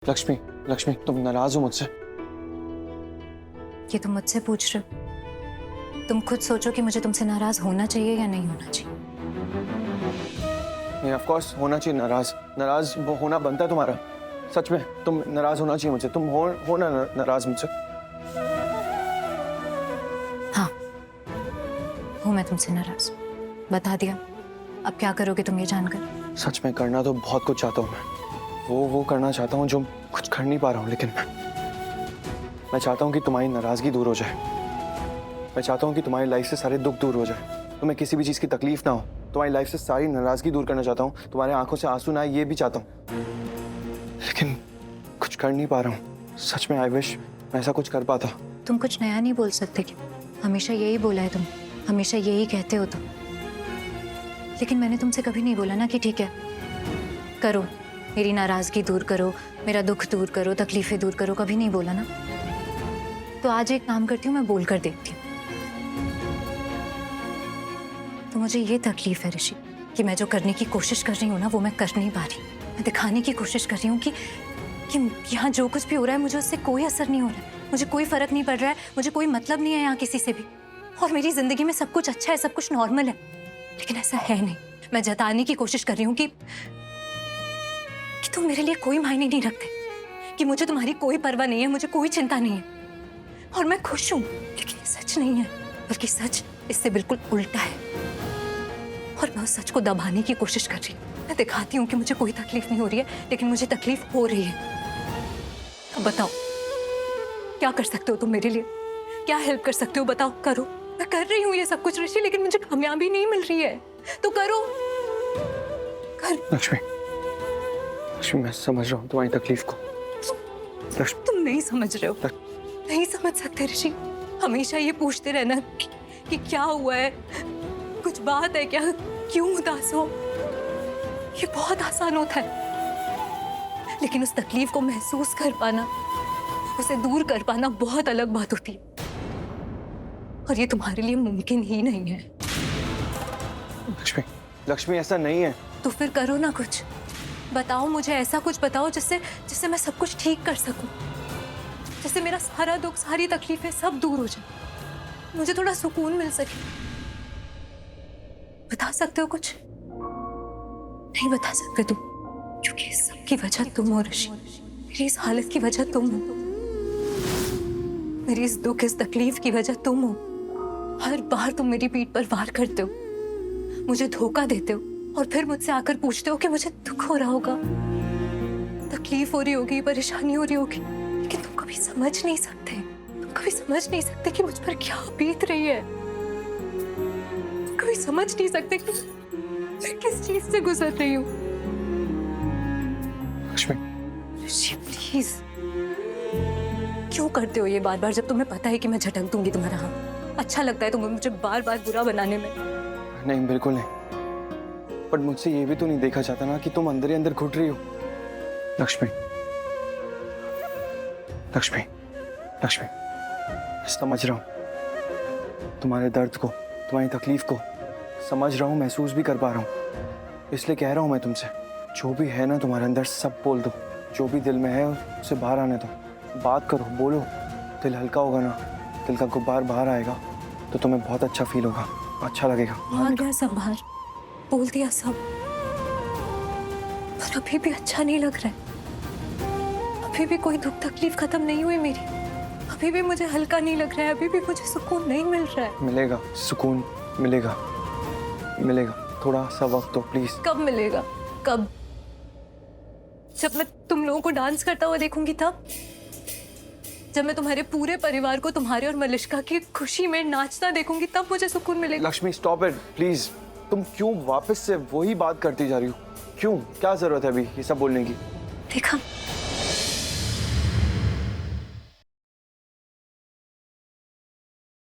लक्ष्मी, लक्ष्मी तुम नाराज हो मुझसे? ये तुम मुझसे पूछ रहे हो? तुम खुद सोचो कि मुझे तुमसे नाराज होना चाहिए या नहीं होना चाहिए। नहीं, ऑफ कोर्स होना चाहिए नाराज। नाराज वो होना बनता है तुम्हारा। सच में तुम नाराज होना चाहिए मुझसे। तुम हो ना नाराज मुझसे। हाँ, हूँ मैं तुमसे नाराज। बता दिया। अब क्या करोगे तुम ये जानकर? सच में करना तो बहुत कुछ चाहता हूँ मैं। वो करना चाहता हूँ जो कुछ कर नहीं पा रहा हूँ, लेकिन मैं चाहता हूँ कि तुम्हारी नाराजगी दूर हो जाए। मैं चाहता हूँ कि तुम्हारी लाइफ से सारे दुख दूर हो जाए, तुम्हें किसी भी चीज़ की तकलीफ ना हो। तुम्हारी लाइफ से सारी नाराजगी दूर करना चाहता हूँ, तुम्हारे आंखों से आंसू ना आए ये भी चाहता हूँ, लेकिन कुछ कर नहीं पा रहा हूँ। सच में आई विश मैं ऐसा कुछ कर पाता। तुम कुछ नया नहीं बोल सकते क्या? हमेशा यही बोला है तुम, हमेशा यही कहते हो तुम। लेकिन मैंने तुमसे कभी नहीं बोला ना कि ठीक है करो, मेरी नाराजगी दूर करो, मेरा दुख दूर करो, तकलीफें दूर करो। कभी नहीं बोला ना। तो आज एक काम करती हूँ, मैं बोल कर देखती हूँ। तो मुझे ये तकलीफ है ऋषि कि मैं जो करने की कोशिश कर रही हूँ ना वो मैं कर नहीं पा रही। मैं दिखाने की कोशिश कर रही हूँ कि यहाँ जो कुछ भी हो रहा है मुझे उससे कोई असर नहीं हो रहा है, मुझे कोई फर्क नहीं पड़ रहा है, मुझे कोई मतलब नहीं है यहाँ किसी से भी, और मेरी जिंदगी में सब कुछ अच्छा है, सब कुछ नॉर्मल है। लेकिन ऐसा है नहीं। मैं जताने की कोशिश कर रही हूँ कि तुम मेरे लिए कोई मायने नहीं रखते, कि मुझे तुम्हारी कोई परवाह नहीं है, मुझे कोई चिंता नहीं है, और मैं खुश हूँ। लेकिन ये सच नहीं है, बल्कि सच इससे बिल्कुल उल्टा है, और मैं उस सच को दबाने की कोशिश कर रही हूँ। मैं दिखाती हूँ कि मुझे कोई तकलीफ नहीं हो रही है, लेकिन मुझे तकलीफ हो रही है। अब बताओ क्या कर सकते हो तुम मेरे लिए? क्या हेल्प कर सकते हो? बताओ। करो। मैं कर रही हूँ ये सब कुछ ऋषि, लेकिन मुझे कामयाबी नहीं मिल रही है, तो करो। कर। लक्ष्मी, लक्ष्मी मैं समझ रहा हूँ तुम्हारी तकलीफ को। लक्ष्मी तुम नहीं समझ रहे हो, नहीं समझ सकते ऋषि। हमेशा ये पूछते रहना कि क्या हुआ है, कुछ बात है क्या, क्यों उदास हो। ये बहुत आसान होता है, लेकिन उस तकलीफ को महसूस कर पाना, उसे दूर कर पाना बहुत अलग बात होती है, और ये तुम्हारे लिए मुमकिन ही नहीं है। लक्ष्मी, लक्ष्मी ऐसा नहीं है। तो फिर करो ना कुछ। बताओ मुझे, ऐसा कुछ बताओ जिससे मैं सब कुछ ठीक कर सकूं, जिससे मेरा सारा दुख, सारी तकलीफें सब दूर हो जाए, मुझे थोड़ा सुकून मिल सके। बता सकते हो कुछ? नहीं बता सकते तुम, क्योंकि इस सब की वजह तुम हो ऋषि। मेरी इस हालत की वजह तुम हो, मेरी इस दुख, इस तकलीफ की वजह तुम हो। हर बार तुम मेरी पीठ पर वार करते हो, मुझे धोखा देते हो, और फिर मुझसे आकर पूछते हो कि मुझे दुख हो रहा होगा, तकलीफ हो रही होगी, परेशानी हो रही होगी, लेकिन तुम कभी समझ नहीं सकते, तुम कभी समझ नहीं सकते कि मुझ पर क्या बीत रही है। तुम कभी समझ नहीं सकते कि मैं किस चीज से गुजर रही हूँ। लक्ष्मी ऋषि प्लीज, क्यों करते हो ये बार बार, जब तुम्हें पता है कि मैं झटक दूंगी तुम्हारा हाथ? अच्छा लगता है तुम्हें मुझे बार बार बुरा बनाने में। नहीं, बिल्कुल नहीं। पर मुझसे ये भी तो नहीं देखा जाता ना कि तुम अंदर ही अंदर घुट रही हो। लक्ष्मी, लक्ष्मी, लक्ष्मी समझ रहा हूँ तुम्हारे दर्द को, तुम्हारी तकलीफ को समझ रहा हूँ, महसूस भी कर पा रहा हूँ। इसलिए कह रहा हूँ मैं तुमसे, जो भी है ना तुम्हारे अंदर सब बोल दो। जो भी दिल में है उसे बाहर आने दो, बात करो, बोलो। दिल हल्का होगा ना, दिल का गुब्बार बाहर आएगा तो तुम्हें बहुत अच्छा फील होगा, अच्छा लगेगा। आ गया सब बाहर, बोल दिया सब, पर अभी भी अच्छा नहीं लग रहा है। अभी भी कोई दुख तकलीफ खत्म नहीं हुई मेरी, अभी भी मुझे हल्का नहीं लग रहा है, अभी भी मुझे सुकून नहीं मिल रहा है। मिलेगा सुकून, मिलेगा, मिलेगा। थोड़ा सा वक्त दो प्लीज। कब मिलेगा? कब? जब मैं तुम लोगों को डांस करता हुआ देखूंगी तब? जब मैं तुम्हारे पूरे परिवार को तुम्हारे और मलिष्का की खुशी में नाचता देखूंगी तब मुझे सुकून मिलेगा। Lakshmi stop it please. तुम क्यों वापस से वही बात करती जा रही हो? क्यों? क्या जरूरत है अभी ये सब बोलने की? देखा,